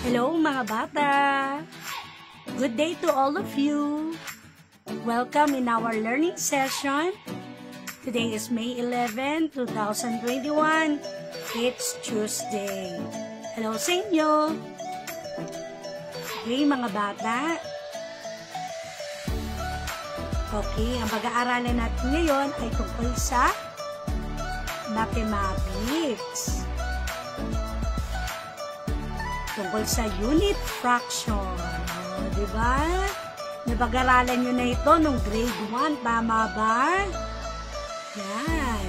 Hello mga bata! Good day to all of you! Welcome in our learning session. Today is May 11, 2021. It's Tuesday. Hello sa inyo! Okay mga bata. Okay, ang pag-aaralan natin ngayon ay tungkol sa mathematics. Tungkol sa unit fraction. Diba? Napag-aralan nyo na ito nung grade 1. Tama ba? Yan.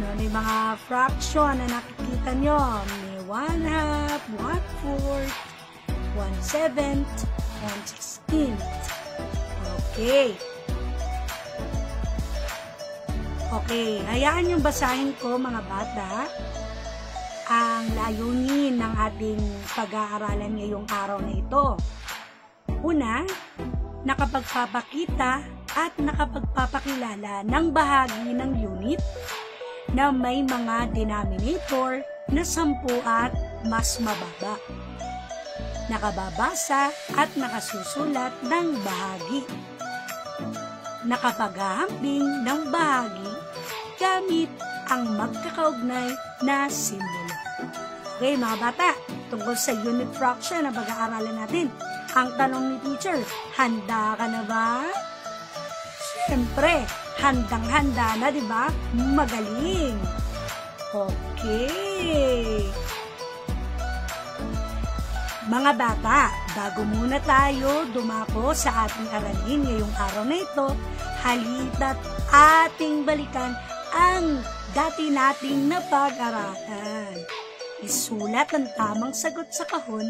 Ano yung mga fraction na nakikita nyo? May 1/2, 1/4, 1/7, 1/16. Okay. Okay. Hayaan yung basahin ko mga bata ang layunin ng ating pag-aaralan ngayong araw na ito. Una, nakapagpapakita at nakapagpapakilala ng bahagi ng unit na may mga denominator na 10 at mas mababa. Nakababasa at nakasusulat ng bahagi. Nakapaghahambing ng bahagi gamit ang magkakaugnay na simbolo. Okay mga bata, tungkol sa unit fraction na pag-aaralan natin. Ang tanong ni teacher, handa ka na ba? Siyempre, handang-handa na, di ba? Magaling. Okay. Mga bata, bago muna tayo dumako sa ating aralin ngayong araw na ito, halina't ating balikan ang dati nating napag-aralan. Isulat ang tamang sagot sa kahon,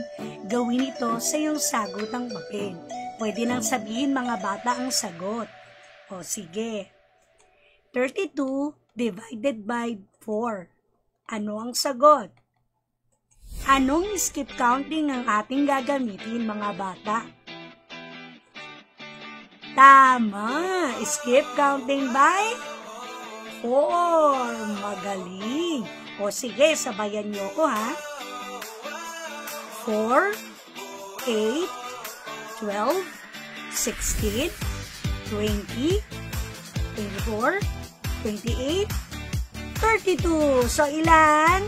gawin ito sa iyong sagot ng papel. Pwede nang sabihin mga bata ang sagot. O sige. 32 divided by 4. Ano ang sagot? Anong skip counting ang ating gagamitin mga bata? Tama! Skip counting by 4. Magaling! O sige, sabayan niyo ko ha. 4, 8, 12, 16, 20, 24, 28, 32. So, ilan?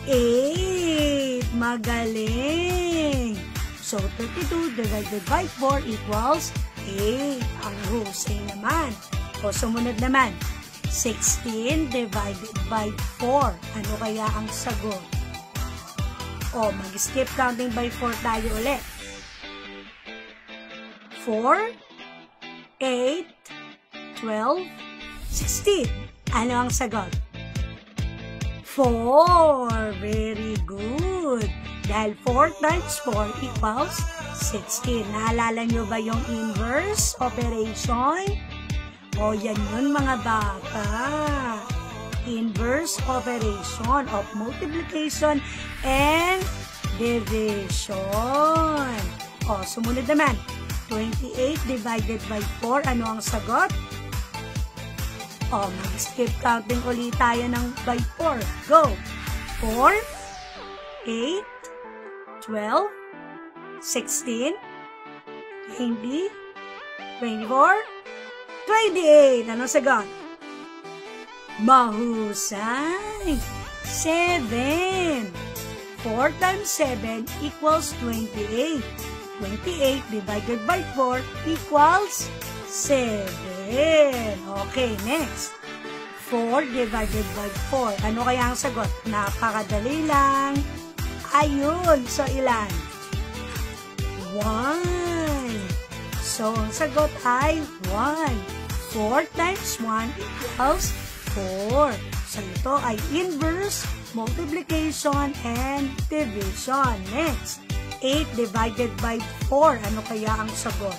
8. Magaling. So, 32 divided by 4 equals 8. Ang husay naman. O, sumunod naman. 16 divided by 4. Ano kaya ang sagot? O, mag-skip counting by 4 tayo ulit. 4, 8, 12, 16. Ano ang sagot? 4. Very good. Dahil 4 times 4 equals 16. Naalala nyo ba yung inverse operation? O, yan yun mga bata. Inverse operation of multiplication and division. O, sumunod naman. 28 divided by 4. Ano ang sagot? O, mag-skip counting ulit tayo ng by 4. Go! 4, 8, 12, 16, 20, 24, 28. Ano sagot? Mahusay! 7. 4 times 7 equals 28. 28 divided by 4 equals 7. Okay, next. 4 divided by 4. Ano kaya ang sagot? Napakadali lang. Ayun. So, ilan? 1. So, ang sagot ay 1. 4 times 1 equals 4. So, ito ay inverse multiplication and division. Next, 8 divided by 4. Ano kaya ang sagot?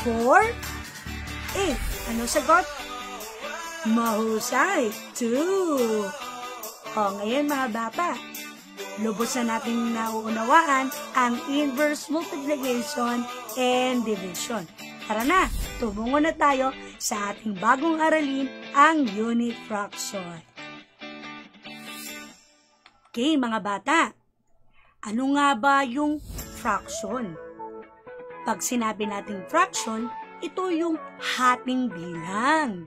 4, 8. Ano sagot? Mahusay. 2. O, ngayon mga bata, lubos na natin nauunawaan ang inverse multiplication and division. Tara na, tumungo na tayo sa ating bagong aralin, ang unit fraction. Okay, mga bata, Ano nga ba yung fraction? Pag sinabi nating fraction, ito yung hating bilang.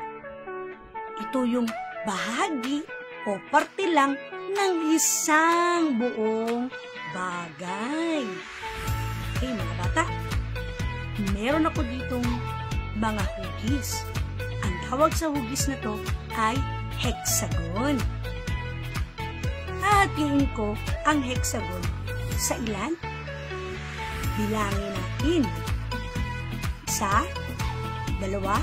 Ito yung bahagi o parte lang ng isang buong bagay. Okay, mga bata, meron ako ditong mga hugis. Ang tawag sa hugis na to ay hexagon. Hahatiin ko ang hexagon sa ilan? Bilangin natin. 1, 2, 3,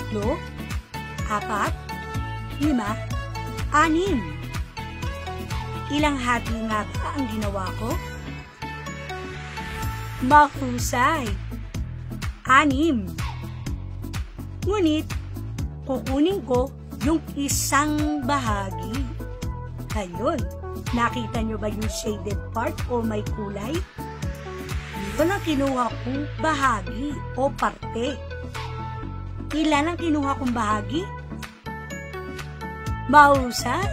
4, 5, 6. Ilang hati nga ba ang ginawa ko? Mahusay. 6. Ngunit, kukunin ko yung isang bahagi. Ayun, nakita nyo ba yung shaded part o may kulay? Dito na kinuha kong bahagi o parte. Ilan ang kinuha kong bahagi? Mahusay,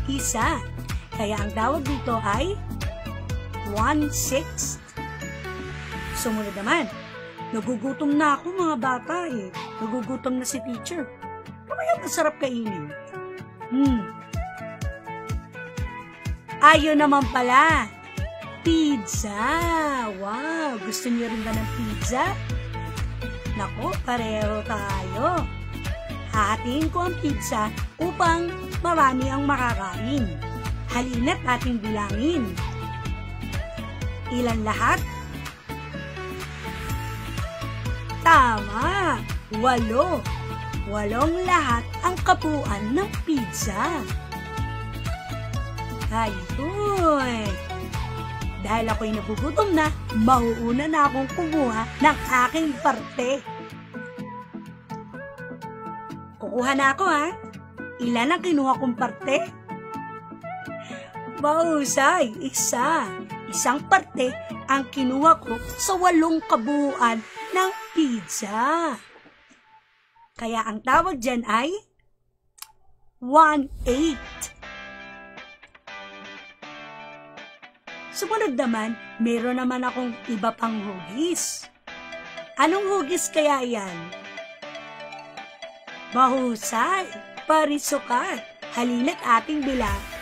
1. Kaya ang tawag dito ay 1/6. Sumunod naman, nagugutom na ako mga bata eh. Nagugutom na si teacher. Kamaya masarap kainin. Ayun naman pala, pizza. Wow, gusto niyo rin ba ng pizza? Nako, pareho tayo. Hahatiin ko ang pizza upang marami ang makakain. Halina't ating bilangin. Ilan lahat? Tama, 8. 8 lahat ang kabuuan ng pizza. Ayun. Dahil ako'y nagugutom na, mauuna na akong kumuha ng aking parte. Kukuha na ako ha. Ilan ang kinuha kong parte? Mahusay, 1. Isang parte ang kinuha ko sa 8 kabuuan ng pizza. Kaya ang tawag dyan ay 1/8. Sumunod naman, meron naman akong iba pang hugis. Anong hugis kaya yan? Mahusay, parisukat. Halina't ating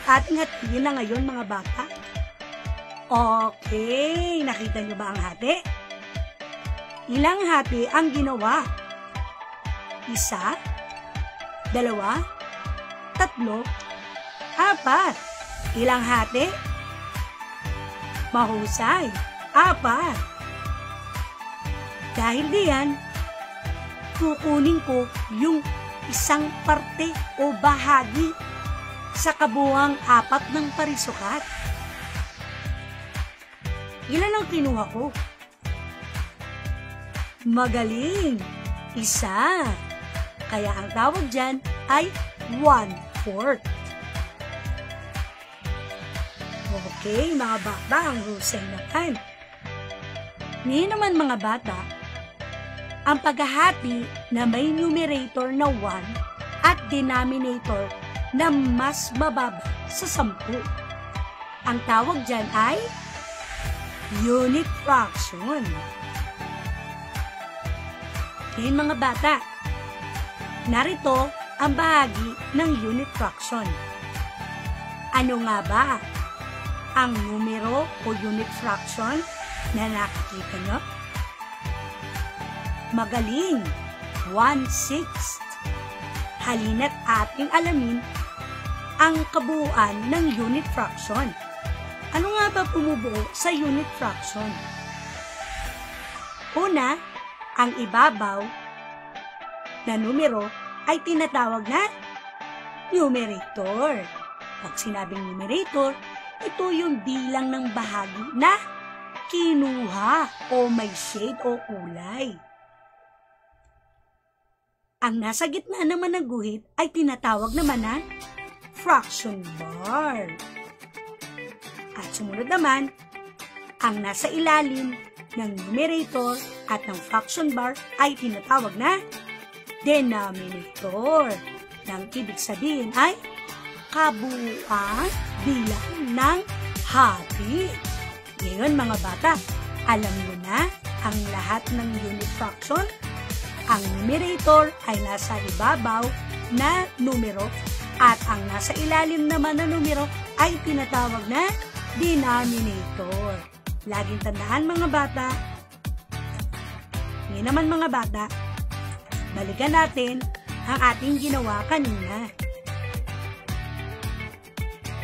ating hatiin na ngayon mga bata. Okay, nakita niyo ba ang hati? Ilang hati ang ginawa? 1, 2, 3, 4. Ilang hati? Mahusay, 4. Dahil diyan, kukunin ko yung isang parte o bahagi sa kabuuang 4 ng parisukat. Ilan ang kinuha ko? Magaling, 1. Kaya ang tawag dyan ay 1/4. Okay, mga bata, ang husay naman. Ngayon naman mga bata, ang paghahati na may numerator na 1 at denominator na mas mababa sa 10. Ang tawag dyan ay unit fraction. Ngayon mga bata, narito ang bahagi ng unit fraction. Ano nga ba ang numero o unit fraction na nakikita nyo? Magaling, 1/6. Halina't ating alamin ang kabuuan ng unit fraction. Ano nga ba bumubuo sa unit fraction? Una, ang ibabaw na numero ay tinatawag na numerator. Pag sinabing numerator, ito yung bilang ng bahagi na kinuha o may shade o kulay. Ang nasa gitna naman ng guhit ay tinatawag naman na fraction bar. At sumunod naman, ang nasa ilalim ng numerator at ng fraction bar ay tinatawag na denominator. Nang ibig sabihin ay kabuuan bilang ng hati. Ngayon mga bata, alam nyo na ang lahat ng unit fraction? Ang numerator ay nasa ibabaw na numero at ang nasa ilalim naman na numero ay tinatawag na denominator. Laging tandaan mga bata. Ngayon naman mga bata, balikan natin ang ating ginawa kanina.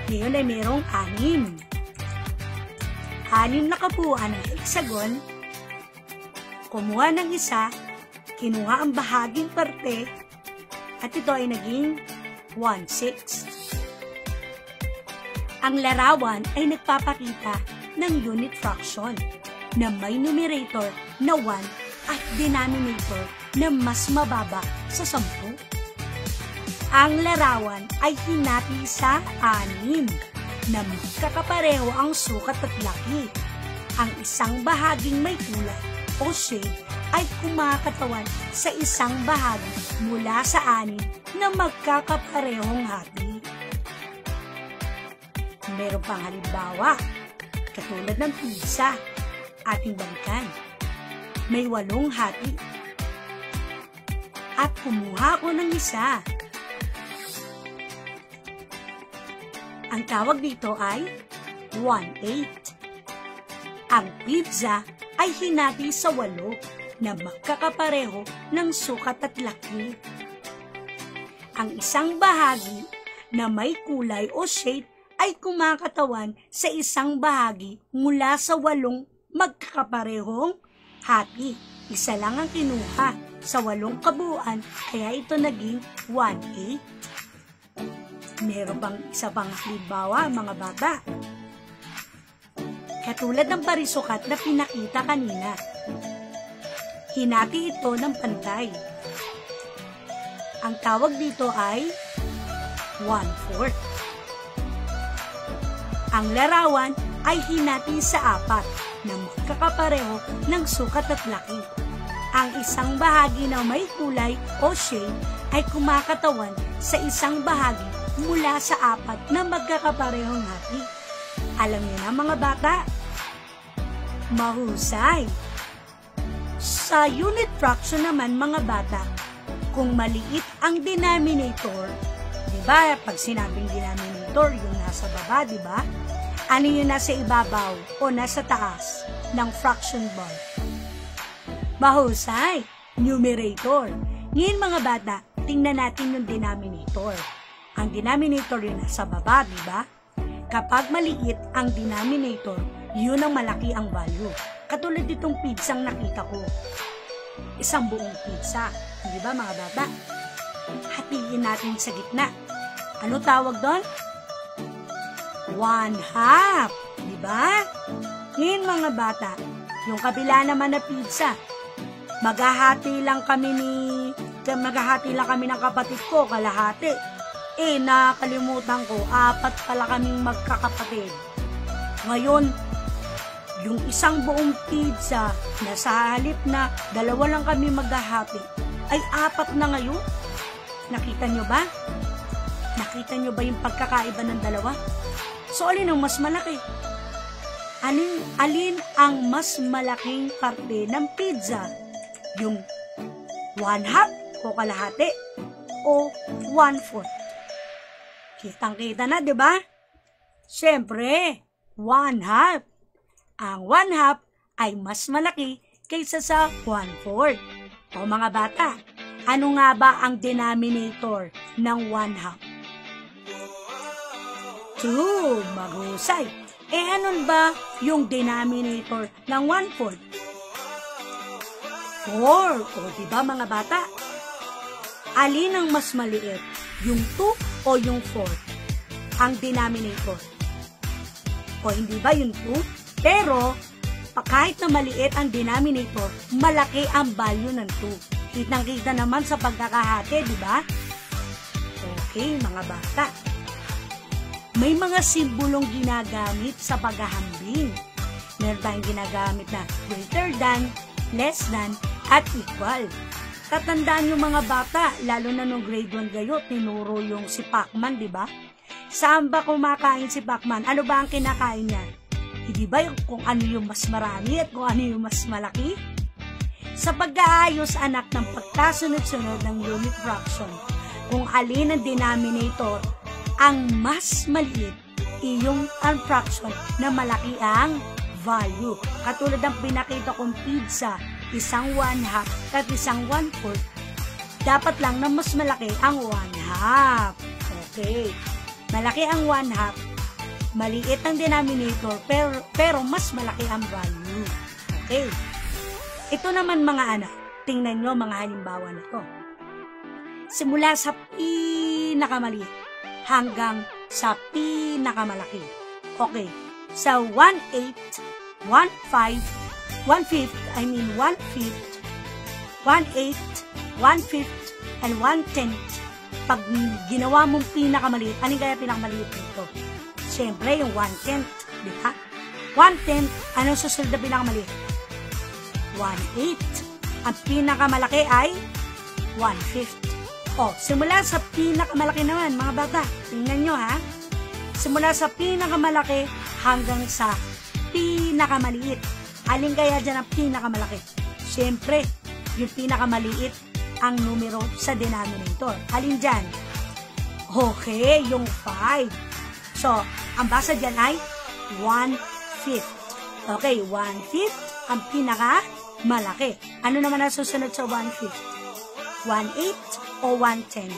Ngayon ay merong 6. 6 na kabuuan ng hexagon. Kumuha ng isa, kinuha ang bahaging parte, at ito ay naging 1/6. Ang larawan ay nagpapakita ng unit fraction na may numerator na 1 at denominator na mas mababa sa 10. Ang larawan ay hinati sa 6 na magkakapareho ang sukat at laki. Ang isang bahaging may kulay o shade ay kumakatawan sa isang bahagi mula sa 6 na magkakaparehong hati. Meron pang halimbawa, katulad ng pizza, ating balikan. May 8 hati. At kumuha ko ng isa. Ang tawag dito ay 1/8. Ang pizza ay hinati sa 8 na magkakapareho ng sukat at laki. Ang isang bahagi na may kulay o shape ay kumakatawan sa isang bahagi mula sa 8 magkakaparehong hati. Isa lang ang kinuha sa 8 kabuuan, kaya ito naging 1/8. Meron bang isa pang halimbawa mga bata? Katulad ng parisukat na pinakita kanina. Hinati ito ng pantay. Ang tawag dito ay 1/4. Ang larawan ay hinati sa 4 na magkakapareho ng sukat at laki. Ang isang bahagi na may kulay o shade ay kumakatawan sa isang bahagi mula sa 4 na magkakaparehong hati. Alam niyo na mga bata? Mahusay! Sa unit fraction naman mga bata, kung maliit ang denominator, di ba pag sinabing denominator, yung nasa baba, di ba? Ano yung nasa ibabaw o nasa taas ng fraction bar? Mahusay! Numerator. Ngayon mga bata, tingnan natin yung denominator. Ang denominator yung nasa baba, di ba? Kapag maliit ang denominator, yun ang malaki ang value. Katulad itong pizzang nakita ko. Isang buong pizza. Di ba mga bata? Hatiin natin sa gitna. Ano tawag doon? 1/2. Di ba? Ngayon mga bata, yung kabila naman na pizza, maghahati lang kami ng kapatid ko, kalahati. Nakalimutan ko, 4 pala kaming magkakapatid. Ngayon, yung isang buong pizza na sa halip na 2 lang kami maghahati, ay 4 na ngayon. Nakita nyo ba? Nakita nyo ba yung pagkakaiba ng 2? So, alin ang mas malaki? Alin ang mas malaking parte ng pizza? Yung 1/2 o kalahati o 1/4? Kitang-kita na, di ba? Siyempre, 1/2. Ang 1/2 ay mas malaki kaysa sa 1/4. O mga bata, ano nga ba ang denominator ng 1/2? 2. Maghusay. Ano ba yung denominator ng 1/4? 4. O diba mga bata? Alin ang mas maliit? Yung 2 o yung 4? Ang denominator. O hindi ba yung 2? Pero, kahit na maliit ang denominator, malaki ang value ng 2. Kitang-kita naman sa pagkakahati, di ba? Okay, mga bata. May mga simbolong ginagamit sa paghahambing. Meron tayong ginagamit na greater than, less than, at equal. Tatandaan yung mga bata, lalo na nung grade 1 kayo, tinuro yung si Pacman, di ba? Saan ba kumakain si Pacman? Ano ba ang kinakain niya? Hindi ba yung kung ano yung mas marami at kung ano yung mas malaki? Sa pag-aayos anak ng pagkasunod-sunod ng unit fraction, kung alin ang denominator ang mas maliit, iyong ang fraction na malaki ang value. Katulad ng pinakita kong pizza, isang 1/2 at isang 1/4, dapat lang na mas malaki ang 1/2. Okay. Malaki ang 1/2, maliit ang denominator, pero mas malaki ang value. Okay. Ito naman mga anak, tingnan nyo mga halimbawa na to. Simula sa pinakamaliit hanggang sa pinakamalaki. Okay. Sa 1/8, 1/5, 1/5, 1/8, 1/5, and 1/10. Pag ginawa mong pinakamaliit, ano kaya pinakamaliit dito? Siyempre, yung 1/10, di ba? 1/10, anong susunod na pinakamaliit? 1/8. Ang pinakamalaki ay 1/5. O, simula sa pinakamalaki naman, mga bata. Tingnan nyo, ha? Simula sa pinakamalaki hanggang sa pinakamaliit. Alin kaya dyan ang pinakamalaki? Siyempre, yung pinakamaliit ang numero sa denominator. Alin dyan? Okay, yung 5. So, ang basa dyan ay 1/5. Okay, 1/5 ang pinakamalaki. Ano naman ang susunod sa 1/5? 1/8 o 1/10?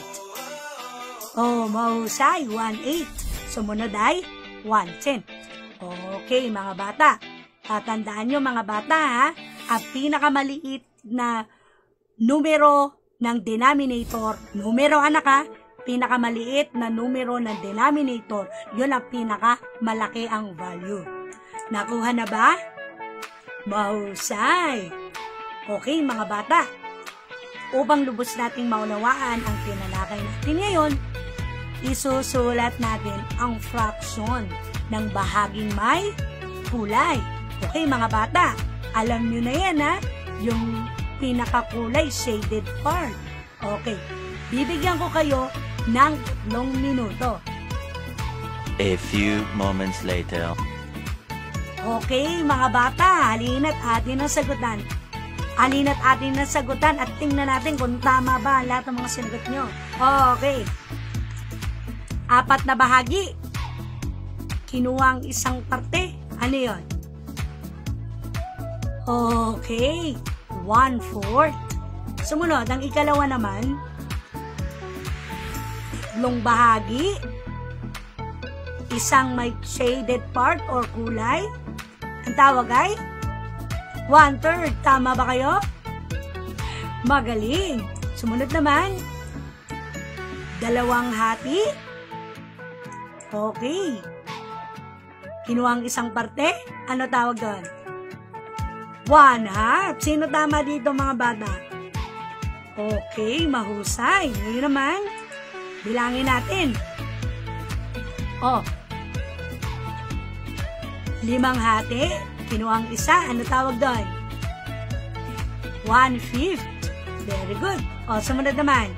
Oh, mahusay, 1/8. Sumunod ay 1/10. Okay, mga bata. Tatandaan nyo mga bata, ha? Ang pinakamaliit na numero ng denominator, numero anak ha, pinakamaliit na numero ng denominator, yun ang pinakamalaki ang value. Nakuha na ba? Mahusay! Okay mga bata, upang lubos nating maunawaan ang tinalakay natin ngayon, isusulat natin ang fraction ng bahaging may kulay. Okay mga bata, alam nyo na yan ha, yung pinakakulay shaded part. Okay, bibigyan ko kayo ng 3 minuto. A few moments later. Okay mga bata, halina't atin ang sagutan. Halina't atin ang sagutan at tingnan natin kung tama ba ang lahat ng mga sinagot nyo. Okay. 4 na bahagi. Kinuha ang isang parte. Ano yun? Okay. 1/4. Sumunod, ang ikalawa naman, 3 bahagi. Isang may shaded part or kulay. Ang tawag ay 1/3. Tama ba kayo? Magaling. Sumunod naman, 2 hati. Okay. Kinuha ang isang parte. Ano tawag doon? 1/2. Sino tama dito mga bata? Okay, mahusay. Ngayon naman, bilangin natin. 5 hati. Kinuha ang isa. Ano tawag doon? 1/5. Very good. Sumunod naman.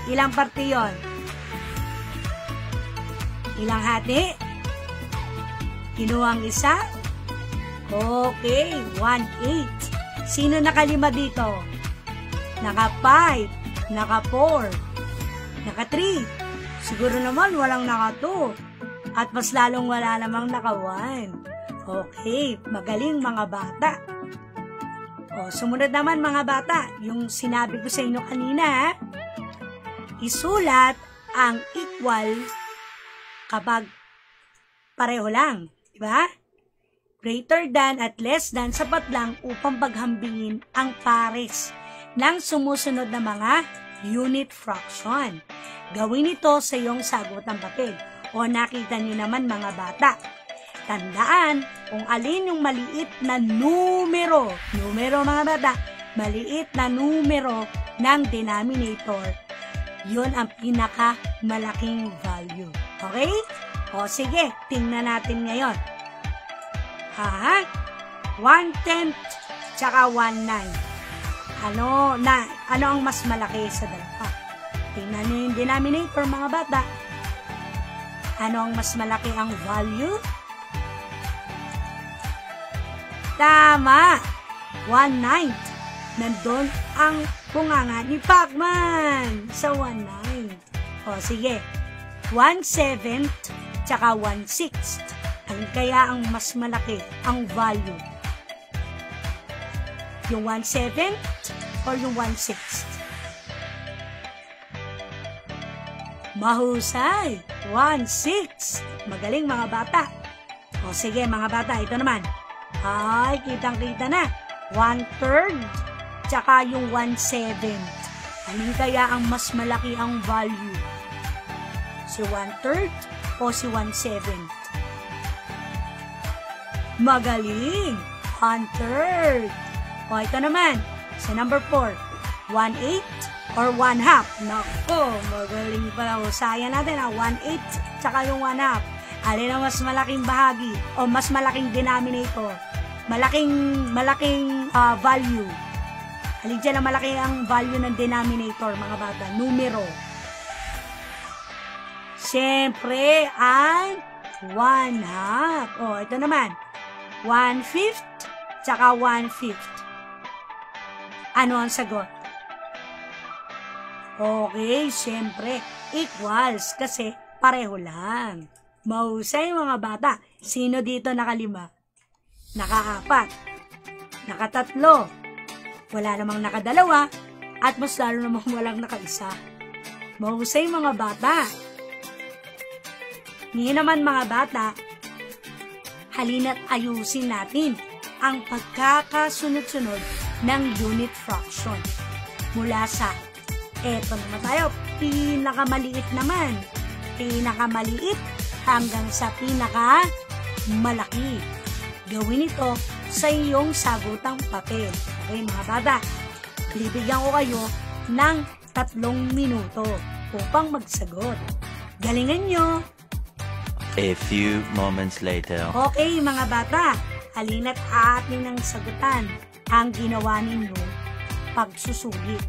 Ilang parte yon? Ilang hati? Kinuha ang isa. Okay, 1/8. Sino nakalima dito? Naka-5, naka-4, naka-3. Siguro naman walang naka-2. At mas lalong wala namang naka-1. Okay, magaling mga bata. Sumunod naman mga bata, yung sinabi ko sa inyo kanina, isulat ang equal kapag pareho lang. Diba? Greater than at less than sapat lang upang paghambingin ang pares ng sumusunod na mga unit fraction. Gawin ito sa iyong sagutang papel. Nakita niyo naman mga bata. Tandaan kung alin yung maliit na numero mga bata, maliit na numero ng denominator, yun ang pinakamalaking value. Okay? Sige, tingnan natin ngayon. 1/10 tsaka 1/9. Ano ang mas malaki sa dalawa? Tingnan niyo yung denominator mga bata. Ano ang mas malaki ang value? Tama! 1/9. Nandun ang bunganga ni Pacman sa 1/9. O sige, 1/7 tsaka 1/6. Ano kaya ang mas malaki ang value? Yung 1/7 or yung 1/6? Mahusay! 1/6. Magaling mga bata. O sige mga bata, ito naman. Ay, kitang-kita na. 1/3 tsaka yung 1/7. Alin kaya ang mas malaki ang value? Si 1/3 o si 1/7? Magaling! 1/3. O ito naman, sa number 4. 1/8 or 1/2? Nako, magaling pala. O sayang natin 1/8 tsaka yung 1/2. Alin ang mas malaking bahagi o mas malaking denominator? Malaking value. Alin dyan ang malaki ang value ng denominator, mga bata? Numero. Siyempre, ang 1/2. O, ito naman. 1/5 tsaka 1/5. Ano ang sagot? Okay, siyempre, equals kasi pareho lang. Mahusay mga bata. Sino dito nakalima? Naka-4. Naka-3. Wala namang nakadalawa. At mas lalo namang walang naka-1. Mahusay mga bata. Ngayon naman mga bata, halina't ayusin natin ang pagkakasunod-sunod ng unit fraction. Mula sa, eto naman tayo, pinakamaliit naman. Pinakamaliit hanggang sa pinakamalaki. Gawin ito sa iyong sagutang papel. Okay mga bata, bibigyan ko kayo ng 3 minuto upang magsagot. Galingan nyo! A few moments later. Okay mga bata, halina't atin ang sagutan ang ginawa ninyo pagsusulit.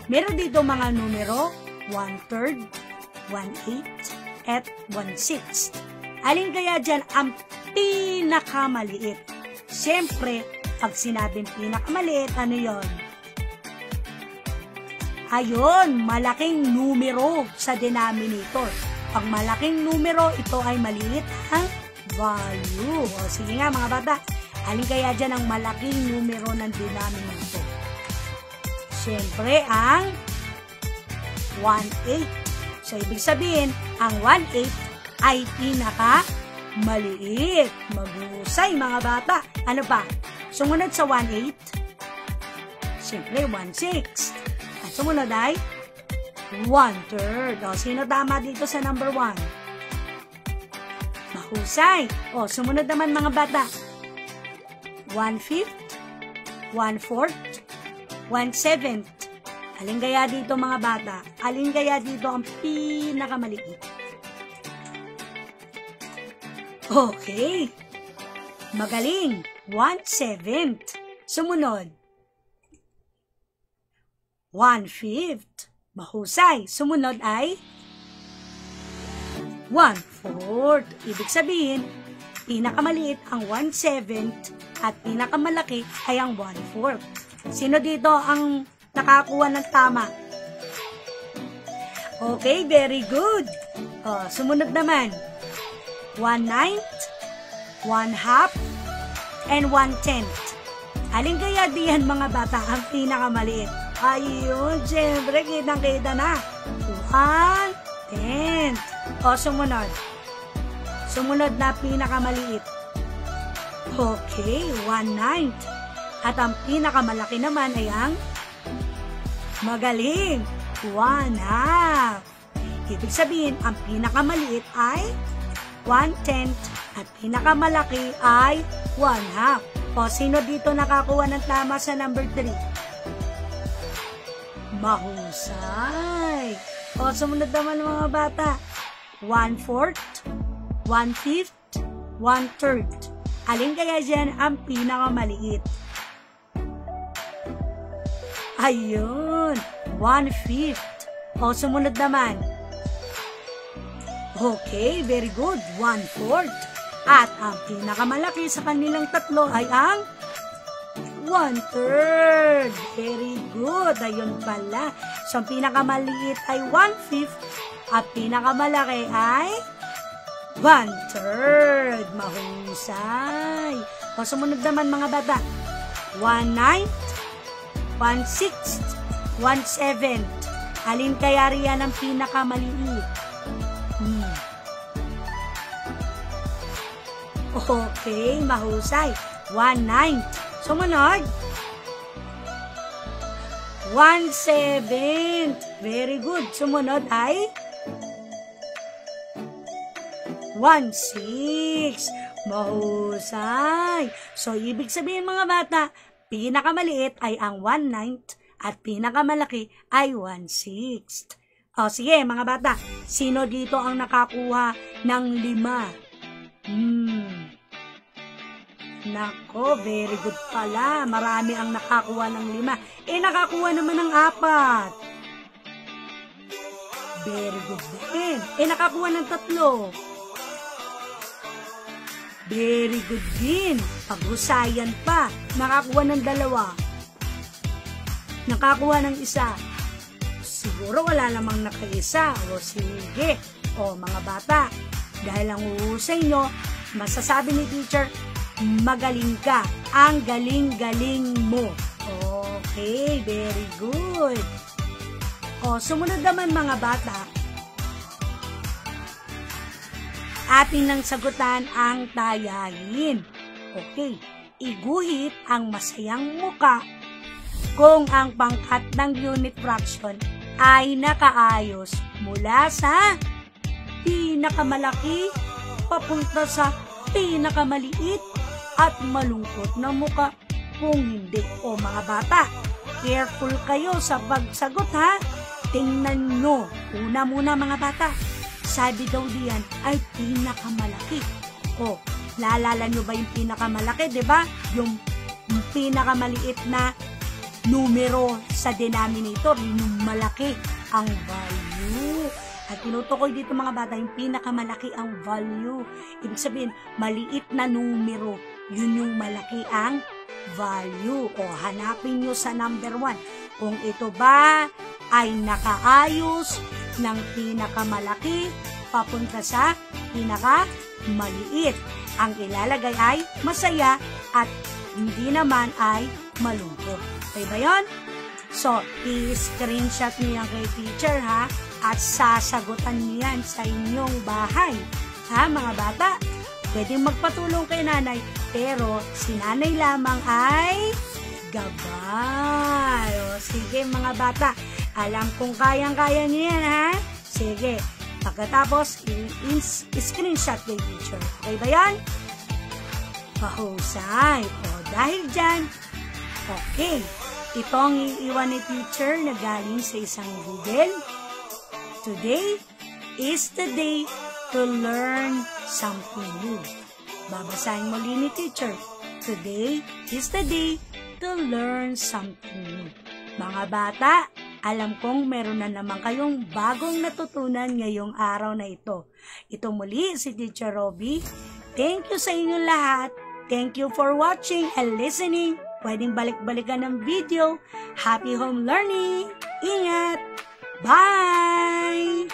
Meron dito mga numero 1/3, 1/8, at 1/6. Alin kaya dyan ang pinakamaliit? Siyempre, pag sinabing pinakamaliit, ano yon? Ayun, malaking numero sa denominator. Pag malaking numero, ito ay maliit ang value. O, sige nga mga bata, alin kaya dyan ang malaking numero ng denominator? Siyempre, ang 1/8. So, ibig sabihin, ang 1/8 ay pinakamaliit. Maghusay mga bata. Ano pa? Sumunod sa 1/8? Siyempre, 1/6. At sumunod ay 1/3. O, sino tama dito sa number 1? Mahusay. O, sumunod naman mga bata. 1/5, 1/4, 1/7. Alin kaya dito mga bata? Alin kaya dito ang pinakamaliit? Okay. Magaling. 1/7. Sumunod. 1/5. Mahusay. Sumunod ay 1/4. Ibig sabihin, pinakamaliit ang 1/7 at pinakamalaki ay ang 1/4. Sino dito ang nakakuha ng tama? Okay, very good. Sumunod naman. 1/9, 1/2, and 1/10. Alin kaya diyan mga bata ang pinakamaliit? Ayun, siyempre, kitang-kita na. 1/10. Sumunod. Sumunod na pinakamaliit. Okay, 1/9. At ang pinakamalaki naman ay ang magaling, 1/2. Ibig sabihin, ang pinakamaliit ay 1/10 at pinakamalaki ay 1/2. Sino dito nakakuha ng tama sa number 3? Mahusay. Sumunod naman mga bata. 1/4, 1/5, 1/3. Alin kaya dyan ang pinakamaliit? Ayun, 1/5. Sumunod naman. Okay, very good. 1/4. At ang pinakamalaki sa kanilang tatlo ay ang 1/3. Very good. Ayun pala. So, ang pinakamaliit ay 1/5. At pinakamalaki ay 1/3. Mahusay. O, sumunod naman mga bata. 1/9, 1/6, 1/7. Alin kaya riyan ang pinakamaliit? Okay, mahusay. 1/9. Sumunod. 1/7. Very good. Sumunod ay 1/6. Mahusay. So, ibig sabihin mga bata, pinakamaliit ay ang 1/9 at pinakamalaki ay 1/6. O, sige mga bata, sino dito ang nakakuha ng 5? Nako, very good pala. Marami ang nakakuha ng 5. Nakakuha naman ng 4. Very good din. Nakakuha ng 3. Very good din. Paghusayan pa. Nakakuha ng 2. Nakakuha ng 1. Siguro wala namang nakaisa. O sige. O mga bata, dahil ang uhusay nyo, masasabi ni teacher, magaling ka. Ang galing-galing mo. Okay, very good. O, sumunod naman mga bata, atin nang sagutan ang tayahin. Okay, iguhit ang masayang muka kung ang pangkat ng unit fraction ay nakaayos mula sa pinakamalaki papunta sa pinakamaliit at malungkot na muka kung hindi. O mga bata, careful kayo sa pagsagot ha. Tingnan nyo. Una muna mga bata, sabi daw diyan ay pinakamalaki. O, naalala nyo ba yung pinakamalaki, diba? Yung pinakamaliit na numero sa denominator, yung malaki ang value. At tinutukoy dito mga bata, yung pinakamalaki ang value. Ibig sabihin, maliit na numero, yun yung malaki ang value. O hanapin nyo sa number 1. Kung ito ba ay nakaayos ng pinakamalaki papunta sa pinakamaliit. Ang ilalagay ay masaya at hindi naman ay malungkot. Okay ba yun? So, i-screenshot niyo yan kay teacher ha, at sasagutan niyo yan sa inyong bahay. Ha mga bata? Pwedeng magpatulong kay nanay, pero si nanay lamang ay gabay. O, sige mga bata, alam kong kayang-kaya niyo yan ha. Sige, pagkatapos i-screenshot kay teacher. Okay ba yan? Pahusay. O, dahil dyan, okay. Ito ang iiwan ni teacher na galing sa isang Google. Today is the day to learn something new. Babasahin muli ni teacher. Today is the day to learn something new. Mga bata, alam kong meron na naman kayong bagong natutunan ngayong araw na ito. Ito muli si Teacher Roby. Thank you sa inyong lahat. Thank you for watching and listening. Pwedeng balik-balikan ng video. Happy home learning! Ingat! Bye!